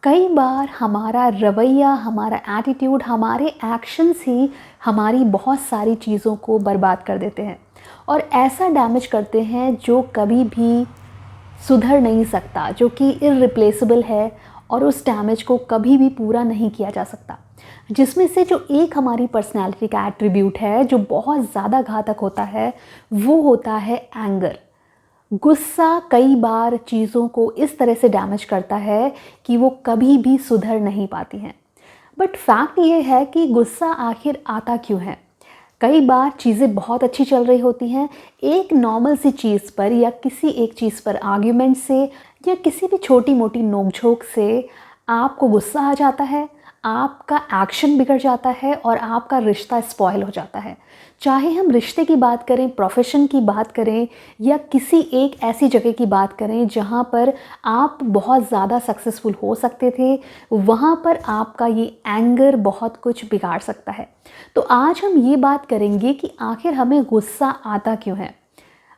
कई बार हमारा रवैया, हमारा एटीट्यूड, हमारे एक्शंस ही हमारी बहुत सारी चीज़ों को बर्बाद कर देते हैं और ऐसा डैमेज करते हैं जो कभी भी सुधर नहीं सकता, जो कि इर्रिप्लेसेबल है और उस डैमेज को कभी भी पूरा नहीं किया जा सकता। जिसमें से जो एक हमारी पर्सनैलिटी का एट्रीब्यूट है जो बहुत ज़्यादा घातक होता है, वो होता है एंगर। गुस्सा कई बार चीज़ों को इस तरह से डैमेज करता है कि वो कभी भी सुधर नहीं पाती हैं। बट फैक्ट ये है कि गुस्सा आखिर आता क्यों है? कई बार चीज़ें बहुत अच्छी चल रही होती हैं, एक नॉर्मल सी चीज़ पर या किसी एक चीज़ पर आर्ग्यूमेंट से या किसी भी छोटी मोटी नोक-झोंक से आपको गुस्सा आ जाता है, आपका एक्शन बिगड़ जाता है और आपका रिश्ता स्पॉइल हो जाता है। चाहे हम रिश्ते की बात करें, प्रोफेशन की बात करें या किसी एक ऐसी जगह की बात करें जहाँ पर आप बहुत ज़्यादा सक्सेसफुल हो सकते थे, वहाँ पर आपका ये एंगर बहुत कुछ बिगाड़ सकता है। तो आज हम ये बात करेंगे कि आखिर हमें गुस्सा आता क्यों है।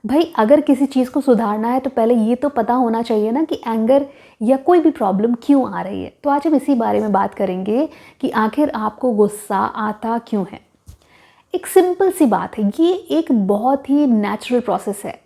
भाई, अगर किसी चीज़ को सुधारना है तो पहले ये तो पता होना चाहिए ना कि एंगर या कोई भी प्रॉब्लम क्यों आ रही है। तो आज हम इसी बारे में बात करेंगे कि आखिर आपको गुस्सा आता क्यों है। एक सिंपल सी बात है, ये एक बहुत ही नेचुरल प्रोसेस है।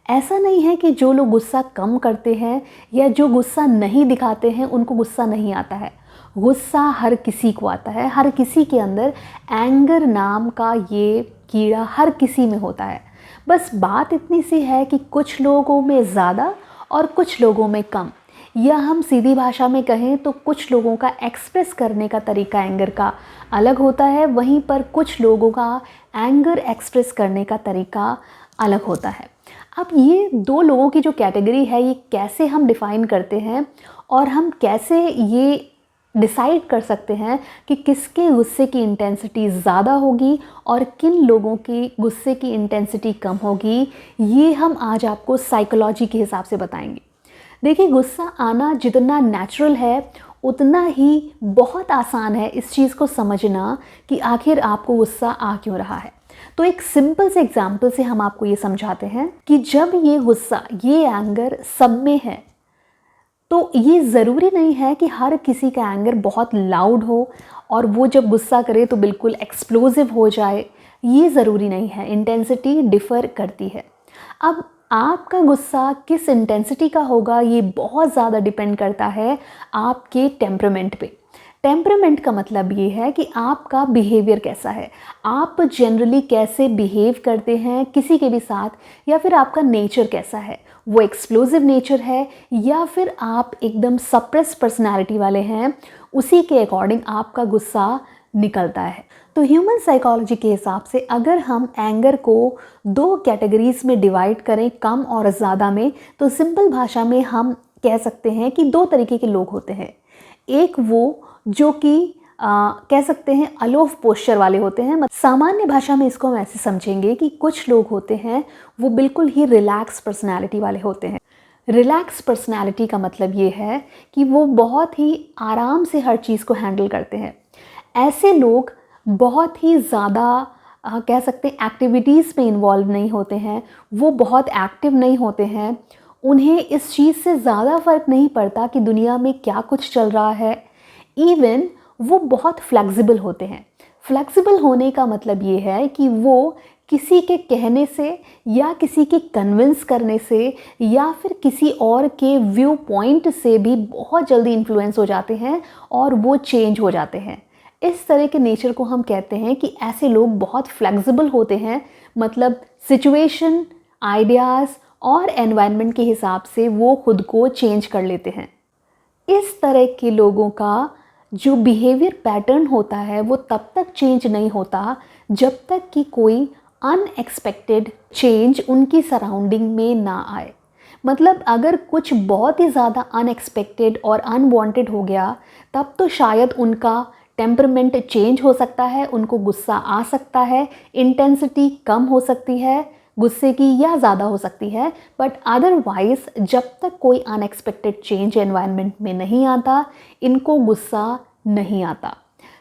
ऐसा नहीं है कि जो लोग गुस्सा कम करते हैं या जो गुस्सा नहीं दिखाते हैं उनको गुस्सा नहीं आता है। गुस्सा हर किसी को आता है, हर किसी के अंदर एंगर नाम का ये कीड़ा हर किसी में होता है। बस बात इतनी सी है कि कुछ लोगों में ज़्यादा और कुछ लोगों में कम, या हम सीधी भाषा में कहें तो कुछ लोगों का एक्सप्रेस करने का तरीका एंगर का अलग होता है, वहीं पर कुछ लोगों का एंगर एक्सप्रेस करने का तरीका अलग होता है। अब ये दो लोगों की जो कैटेगरी है, ये कैसे हम डिफ़ाइन करते हैं और हम कैसे ये डिसाइड कर सकते हैं कि किसके गुस्से की इंटेंसिटी ज़्यादा होगी और किन लोगों की गुस्से की इंटेंसिटी कम होगी, ये हम आज आपको साइकोलॉजी के हिसाब से बताएंगे। देखिए, गुस्सा आना जितना नेचुरल है उतना ही बहुत आसान है इस चीज़ को समझना कि आखिर आपको गुस्सा आ क्यों रहा है। तो एक सिंपल से एग्जाम्पल से हम आपको ये समझाते हैं कि जब ये गुस्सा, ये एंगर सब में है, तो ये ज़रूरी नहीं है कि हर किसी का एंगर बहुत लाउड हो और वो जब गुस्सा करे तो बिल्कुल एक्सप्लोसिव हो जाए। ये ज़रूरी नहीं है, इंटेंसिटी डिफ़र करती है। अब आपका गुस्सा किस इंटेंसिटी का होगा ये बहुत ज़्यादा डिपेंड करता है आपके टेम्परामेंट पे। टेम्परामेंट का मतलब ये है कि आपका बिहेवियर कैसा है, आप जनरली कैसे बिहेव करते हैं किसी के भी साथ, या फिर आपका नेचर कैसा है, वो एक्सप्लोसिव नेचर है या फिर आप एकदम सप्रेस पर्सनैलिटी वाले हैं, उसी के अकॉर्डिंग आपका गुस्सा निकलता है। तो ह्यूमन साइकोलॉजी के हिसाब से अगर हम एंगर को दो कैटेगरीज में डिवाइड करें, कम और ज़्यादा में, तो सिंपल भाषा में हम कह सकते हैं कि दो तरीके के लोग होते हैं। एक वो जो कि कह सकते हैं अलोफ पोस्चर वाले होते हैं। सामान्य भाषा में इसको हम ऐसे समझेंगे कि कुछ लोग होते हैं वो बिल्कुल ही रिलैक्स पर्सनैलिटी वाले होते हैं। रिलैक्स पर्सनैलिटी का मतलब ये है कि वो बहुत ही आराम से हर चीज़ को हैंडल करते हैं। ऐसे लोग बहुत ही ज़्यादा कह सकते हैं एक्टिविटीज़ में इन्वॉल्व नहीं होते हैं, वो बहुत एक्टिव नहीं होते हैं, उन्हें इस चीज़ से ज़्यादा फ़र्क नहीं पड़ता कि दुनिया में क्या कुछ चल रहा है। इवन वो बहुत फ्लेक्सिबल होते हैं। फ्लेक्सिबल होने का मतलब ये है कि वो किसी के कहने से या किसी के कन्विंस करने से या फिर किसी और के व्यू पॉइंट से भी बहुत जल्दी इन्फ्लुएंस हो जाते हैं और वो चेंज हो जाते हैं। इस तरह के नेचर को हम कहते हैं कि ऐसे लोग बहुत फ्लेक्सिबल होते हैं, मतलब सिचुएशन, आइडियाज़ और एनवायरनमेंट के हिसाब से वो खुद को चेंज कर लेते हैं। इस तरह के लोगों का जो बिहेवियर पैटर्न होता है वो तब तक चेंज नहीं होता जब तक कि कोई अनएक्सपेक्टेड चेंज उनकी सराउंडिंग में ना आए। मतलब अगर कुछ बहुत ही ज़्यादा अनएक्सपेक्टेड और अनवांटेड हो गया तब तो शायद उनका टेम्परमेंट चेंज हो सकता है, उनको गुस्सा आ सकता है, इंटेंसिटी कम हो सकती है गुस्से की या ज़्यादा हो सकती है। बट अदरवाइज़ जब तक कोई अनएक्सपेक्टेड चेंज एनवायरनमेंट में नहीं आता, इनको गुस्सा नहीं आता।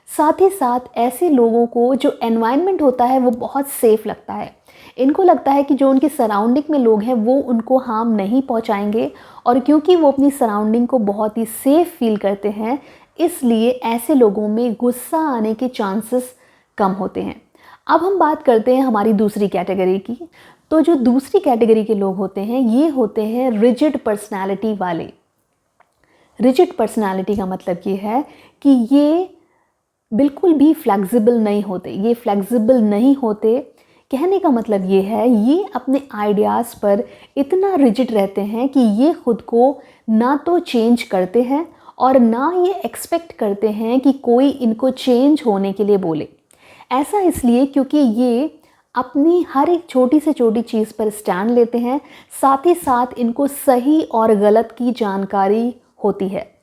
साथ ही साथ ऐसे लोगों को जो एनवायरनमेंट होता है वो बहुत सेफ़ लगता है। इनको लगता है कि जो उनकी सराउंडिंग में लोग हैं वो उनको हार्म नहीं पहुंचाएंगे, और क्योंकि वो अपनी सराउंडिंग को बहुत ही सेफ फील करते हैं, इसलिए ऐसे लोगों में गुस्सा आने के चांसेस कम होते हैं। अब हम बात करते हैं हमारी दूसरी कैटेगरी की। तो जो दूसरी कैटेगरी के लोग होते हैं ये होते हैं रिजिड पर्सनालिटी वाले। रिजिड पर्सनालिटी का मतलब ये है कि ये बिल्कुल भी फ्लेक्सिबल नहीं होते। ये फ्लेक्सिबल नहीं होते, कहने का मतलब ये है ये अपने आइडियाज़ पर इतना रिजिड रहते हैं कि ये खुद को ना तो चेंज करते हैं और ना ये एक्सपेक्ट करते हैं कि कोई इनको चेंज होने के लिए बोले। ऐसा इसलिए क्योंकि ये अपनी हर एक छोटी से छोटी चीज़ पर स्टैंड लेते हैं, साथ ही साथ इनको सही और गलत की जानकारी होती है।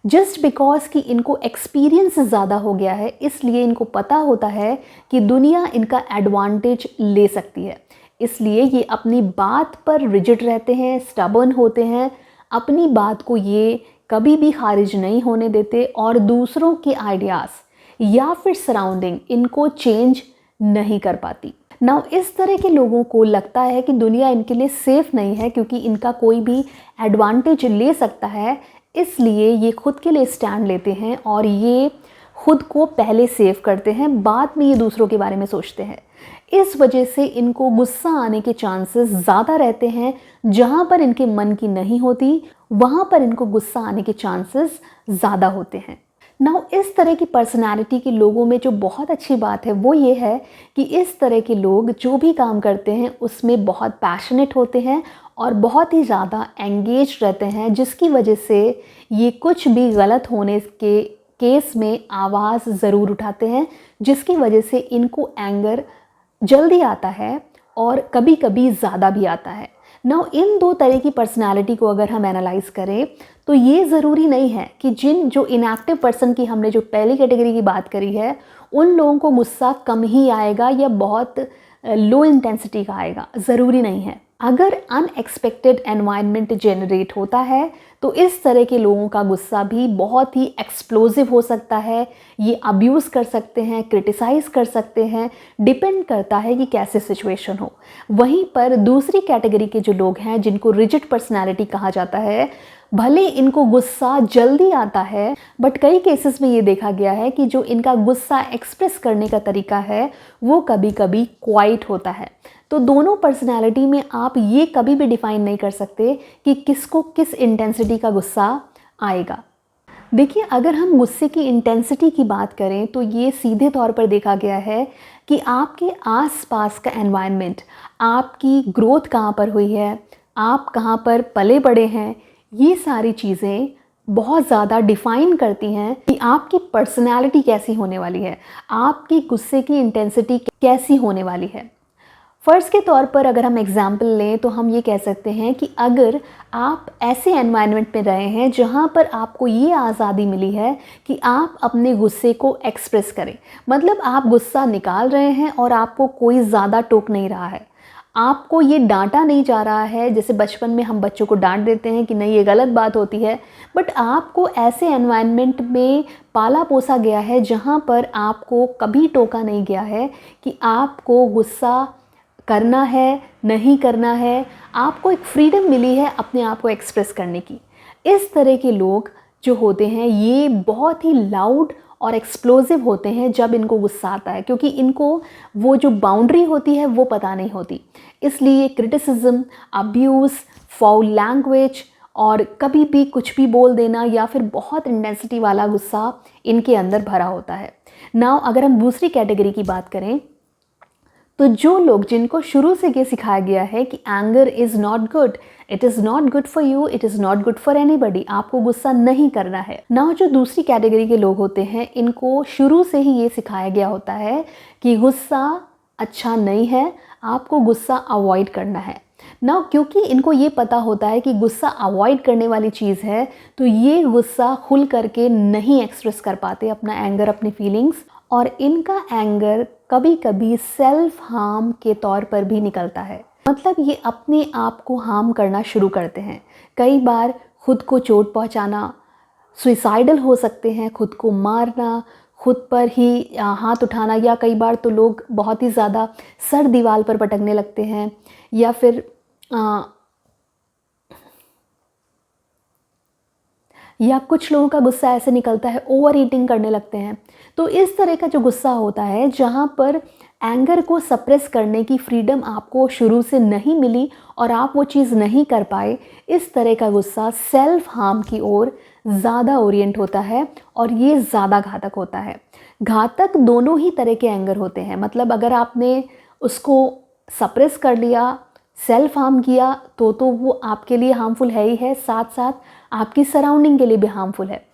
जस्ट बिकॉज कि इनको एक्सपीरियंस ज़्यादा हो गया है, इसलिए इनको पता होता है कि दुनिया इनका एडवांटेज ले सकती है, इसलिए ये अपनी बात पर रिजिड रहते हैं, स्टबर्न होते हैं, अपनी बात को ये कभी भी खारिज नहीं होने देते और दूसरों के आइडियाज़ या फिर सराउंडिंग इनको चेंज नहीं कर पाती। नाउ इस तरह के लोगों को लगता है कि दुनिया इनके लिए सेफ़ नहीं है क्योंकि इनका कोई भी एडवांटेज ले सकता है, इसलिए ये खुद के लिए स्टैंड लेते हैं और ये खुद को पहले सेव करते हैं, बाद में ये दूसरों के बारे में सोचते हैं। इस वजह से इनको गुस्सा आने के चांसेस ज़्यादा रहते हैं। जहाँ पर इनके मन की नहीं होती वहाँ पर इनको गुस्सा आने के चांसेस ज़्यादा होते हैं। नाउ इस तरह की पर्सनालिटी के लोगों में जो बहुत अच्छी बात है वो ये है कि इस तरह के लोग जो भी काम करते हैं उसमें बहुत पैशनेट होते हैं और बहुत ही ज़्यादा एंगेज रहते हैं, जिसकी वजह से ये कुछ भी गलत होने के केस में आवाज़ ज़रूर उठाते हैं, जिसकी वजह से इनको एंगर जल्दी आता है और कभी कभी ज़्यादा भी आता है। नाउ इन दो तरह की पर्सनालिटी को अगर हम एनालाइज करें तो ये ज़रूरी नहीं है कि जो इनएक्टिव पर्सन की हमने जो पहली कैटेगरी की बात करी है उन लोगों को गुस्सा कम ही आएगा या बहुत लो इंटेंसिटी का आएगा, ज़रूरी नहीं है। अगर अनएक्सपेक्टेड एनवायरनमेंट जनरेट होता है तो इस तरह के लोगों का गुस्सा भी बहुत ही एक्सप्लोसिव हो सकता है। ये अब्यूज़ कर सकते हैं, क्रिटिसाइज़ कर सकते हैं, डिपेंड करता है कि कैसे सिचुएशन हो। वहीं पर दूसरी कैटेगरी के जो लोग हैं जिनको रिजिड पर्सनालिटी कहा जाता है, भले इनको गुस्सा जल्दी आता है बट कई केसेस में ये देखा गया है कि जो इनका गुस्सा एक्सप्रेस करने का तरीका है वो कभी कभी क्वाइट होता है। तो दोनों पर्सनालिटी में आप ये कभी भी डिफाइन नहीं कर सकते कि किसको किस इंटेंसिटी का गुस्सा आएगा। देखिए, अगर हम गुस्से की इंटेंसिटी की बात करें तो ये सीधे तौर पर देखा गया है कि आपके आसपास का एनवायरनमेंट, आपकी ग्रोथ कहाँ पर हुई है, आप कहाँ पर पले बड़े हैं, ये सारी चीज़ें बहुत ज़्यादा डिफ़ाइन करती हैं कि आपकी पर्सनैलिटी कैसी होने वाली है, आपकी गुस्से की इंटेंसिटी कैसी होने वाली है। फ़र्ज़ के तौर पर अगर हम एग्ज़ाम्पल लें तो हम ये कह सकते हैं कि अगर आप ऐसे एनवायरनमेंट में रहे हैं जहाँ पर आपको ये आज़ादी मिली है कि आप अपने गुस्से को एक्सप्रेस करें, मतलब आप गुस्सा निकाल रहे हैं और आपको कोई ज़्यादा टोक नहीं रहा है, आपको ये डांटा नहीं जा रहा है। जैसे बचपन में हम बच्चों को डांट देते हैं कि नहीं ये गलत बात होती है, बट आपको ऐसे एनवायरनमेंट में पाला पोसा गया है जहाँ पर आपको कभी टोका नहीं गया है कि आपको गुस्सा करना है नहीं करना है, आपको एक फ्रीडम मिली है अपने आप को एक्सप्रेस करने की। इस तरह के लोग जो होते हैं ये बहुत ही लाउड और एक्सप्लोसिव होते हैं जब इनको गुस्सा आता है, क्योंकि इनको वो जो बाउंड्री होती है वो पता नहीं होती। इसलिए क्रिटिसिज्म, अब्यूज़, फाउल लैंग्वेज और कभी भी कुछ भी बोल देना या फिर बहुत इंटेंसिटी वाला गुस्सा इनके अंदर भरा होता है। नाउ अगर हम दूसरी कैटेगरी की बात करें तो जो लोग जिनको शुरू से ये सिखाया गया है कि anger is not good, it is not good for you, it is not good for anybody, आपको गुस्सा नहीं करना है। ना जो दूसरी कैटेगरी के लोग होते हैं इनको शुरू से ही ये सिखाया गया होता है कि गुस्सा अच्छा नहीं है, आपको गुस्सा अवॉइड करना है। ना क्योंकि इनको ये पता होता है कि गुस्सा अवॉइड करने वाली चीज़ है तो ये गुस्सा खुल करके नहीं एक्सप्रेस कर पाते अपना एंगर, अपनी फीलिंग्स, और इनका एंगर कभी कभी सेल्फ हार्म के तौर पर भी निकलता है। मतलब ये अपने आप को हार्म करना शुरू करते हैं। कई बार खुद को चोट पहुंचाना, सुइसाइडल हो सकते हैं, खुद को मारना, खुद पर ही हाथ उठाना, या कई बार तो लोग बहुत ही ज़्यादा सर दीवार पर पटकने लगते हैं, या फिर या कुछ लोगों का गुस्सा ऐसे निकलता है, ओवर ईटिंग करने लगते हैं। तो इस तरह का जो गुस्सा होता है, जहाँ पर एंगर को सप्रेस करने की फ्रीडम आपको शुरू से नहीं मिली और आप वो चीज़ नहीं कर पाए, इस तरह का गुस्सा सेल्फ हार्म की ओर ज़्यादा ओरिएंट होता है और ये ज़्यादा घातक होता है। घातक दोनों ही तरह के एंगर होते हैं, मतलब अगर आपने उसको सप्रेस कर लिया, सेल्फ हार्म किया, तो वो आपके लिए हार्मफुल है ही है, साथ साथ आपकी सराउंडिंग के लिए भी हार्मफुल है।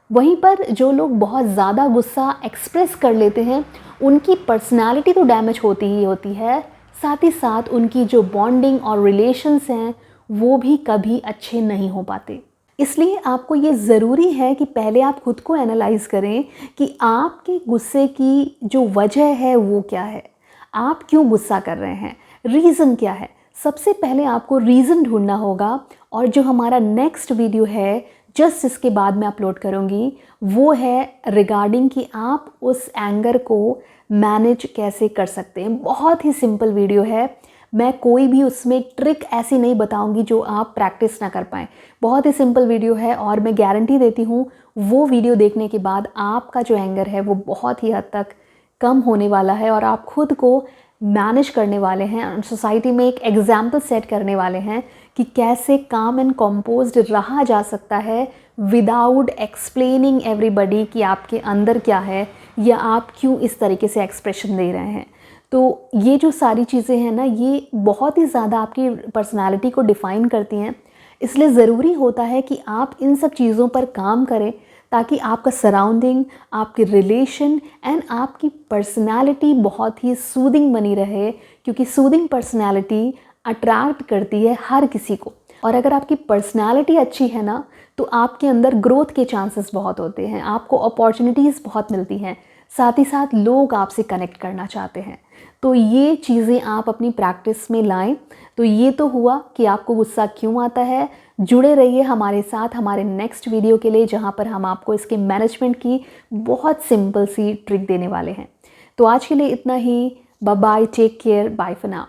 वहीं पर जो लोग बहुत ज़्यादा गुस्सा एक्सप्रेस कर लेते हैं, उनकी पर्सनालिटी तो डैमेज होती ही होती है, साथ ही साथ उनकी जो बॉन्डिंग और रिलेशंस हैं वो भी कभी अच्छे नहीं हो पाते। इसलिए आपको ये ज़रूरी है कि पहले आप खुद को एनालाइज़ करें कि आपके गुस्से की जो वजह है वो क्या है, आप क्यों गुस्सा कर रहे हैं, रीज़न क्या है। सबसे पहले आपको रीज़न ढूंढना होगा, और जो हमारा नेक्स्ट वीडियो है जस्ट इसके बाद मैं अपलोड करूँगी, वो है रिगार्डिंग कि आप उस एंगर को मैनेज कैसे कर सकते हैं। बहुत ही सिंपल वीडियो है, मैं कोई भी उसमें ट्रिक ऐसी नहीं बताऊंगी जो आप प्रैक्टिस ना कर पाएँ। बहुत ही सिंपल वीडियो है और मैं गारंटी देती हूँ वो वीडियो देखने के बाद आपका जो एंगर है वो बहुत ही हद तक कम होने वाला है और आप खुद को मैनेज करने वाले हैं और सोसाइटी में एक एग्जाम्पल सेट करने वाले हैं कि कैसे काम एंड कंपोज्ड रहा जा सकता है विदाउट एक्सप्लेनिंग एवरीबडी कि आपके अंदर क्या है या आप क्यों इस तरीके से एक्सप्रेशन दे रहे हैं। तो ये जो सारी चीज़ें हैं ना, ये बहुत ही ज़्यादा आपकी पर्सनालिटी को डिफ़ाइन करती हैं। इसलिए ज़रूरी होता है कि आप इन सब चीज़ों पर काम करें ताकि आपका सराउंडिंग, आपके रिलेशन एंड आपकी पर्सनालिटी बहुत ही सूदिंग बनी रहे, क्योंकि सूदिंग पर्सनालिटी अट्रैक्ट करती है हर किसी को। और अगर आपकी पर्सनालिटी अच्छी है ना, तो आपके अंदर ग्रोथ के चांसेस बहुत होते हैं, आपको अपॉर्चुनिटीज़ बहुत मिलती हैं, साथ ही साथ लोग आपसे कनेक्ट करना चाहते हैं। तो ये चीज़ें आप अपनी प्रैक्टिस में लाएं। तो ये तो हुआ कि आपको गुस्सा क्यों आता है। जुड़े रहिए हमारे साथ हमारे नेक्स्ट वीडियो के लिए, जहाँ पर हम आपको इसके मैनेजमेंट की बहुत सिंपल सी ट्रिक देने वाले हैं। तो आज के लिए इतना ही। Bye bye, take care, bye for now.